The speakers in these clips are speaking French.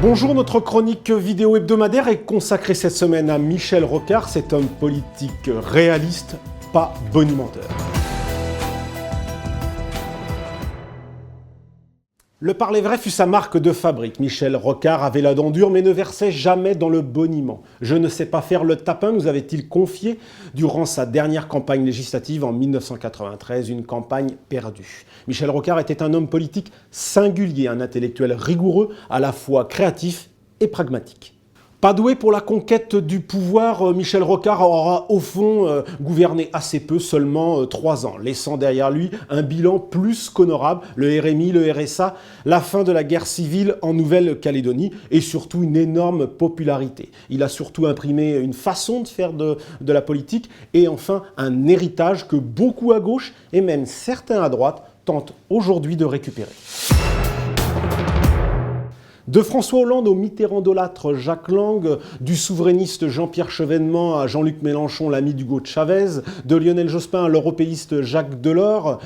Bonjour, notre chronique vidéo hebdomadaire est consacrée cette semaine à Michel Rocard, cet homme politique réaliste, pas bonimenteur. Le parler vrai fut sa marque de fabrique. Michel Rocard avait la dent dure mais ne versait jamais dans le boniment. Je ne sais pas faire le tapin, nous avait-il confié durant sa dernière campagne législative en 1993, une campagne perdue. Michel Rocard était un homme politique singulier, un intellectuel rigoureux, à la fois créatif et pragmatique. Pas doué pour la conquête du pouvoir, Michel Rocard aura au fond gouverné assez peu, seulement 3 ans, laissant derrière lui un bilan plus qu'honorable, le RMI, le RSA, la fin de la guerre civile en Nouvelle-Calédonie et surtout une énorme popularité. Il a surtout imprimé une façon de faire de la politique et enfin un héritage que beaucoup à gauche et même certains à droite tentent aujourd'hui de récupérer. De François Hollande au Mitterrandolâtre Jacques Lang, du souverainiste Jean-Pierre Chevènement à Jean-Luc Mélenchon, l'ami d'Hugo Chavez, de Lionel Jospin à l'européiste Jacques Delors,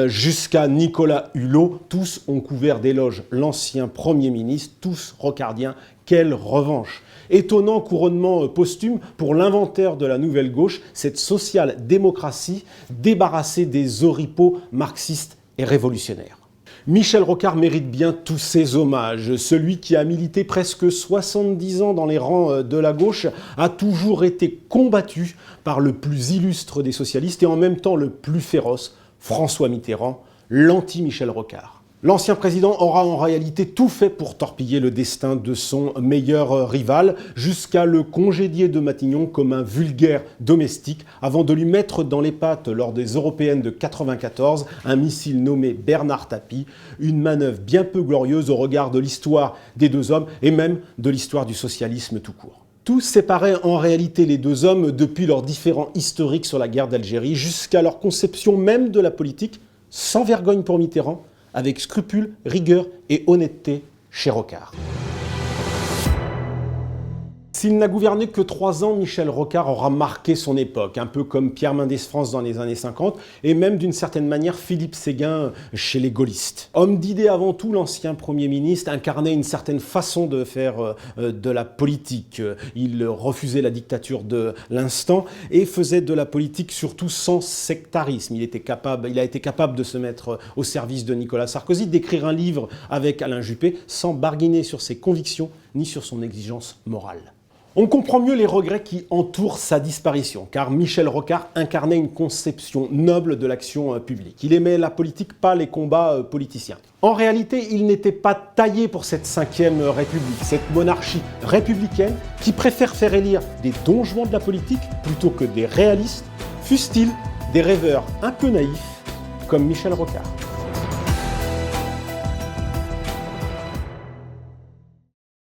jusqu'à Nicolas Hulot, tous ont couvert d'éloges l'ancien Premier ministre, tous rocardiens. Quelle revanche! Étonnant couronnement posthume pour l'inventeur de la nouvelle gauche, cette social-démocratie débarrassée des oripeaux marxistes et révolutionnaires. Michel Rocard mérite bien tous ces hommages. Celui qui a milité presque 70 ans dans les rangs de la gauche a toujours été combattu par le plus illustre des socialistes et en même temps le plus féroce, François Mitterrand, l'anti-Michel Rocard. L'ancien président aura en réalité tout fait pour torpiller le destin de son meilleur rival, jusqu'à le congédier de Matignon comme un vulgaire domestique, avant de lui mettre dans les pattes lors des européennes de 1994 un missile nommé Bernard Tapie, une manœuvre bien peu glorieuse au regard de l'histoire des deux hommes et même de l'histoire du socialisme tout court. Tout séparait en réalité les deux hommes depuis leurs différends historiques sur la guerre d'Algérie jusqu'à leur conception même de la politique, sans vergogne pour Mitterrand, avec scrupule, rigueur et honnêteté chez Rocard. S'il n'a gouverné que 3 ans, Michel Rocard aura marqué son époque, un peu comme Pierre Mendès France dans les années 50, et même d'une certaine manière Philippe Séguin chez les gaullistes. Homme d'idées avant tout, l'ancien Premier ministre incarnait une certaine façon de faire de la politique. Il refusait la dictature de l'instant et faisait de la politique surtout sans sectarisme. Il a été capable de se mettre au service de Nicolas Sarkozy, d'écrire un livre avec Alain Juppé sans barguiner sur ses convictions ni sur son exigence morale. On comprend mieux les regrets qui entourent sa disparition, car Michel Rocard incarnait une conception noble de l'action publique. Il aimait la politique, pas les combats politiciens. En réalité, il n'était pas taillé pour cette 5e République, cette monarchie républicaine qui préfère faire élire des Don Juan de la politique plutôt que des réalistes, fussent-ils des rêveurs un peu naïfs comme Michel Rocard.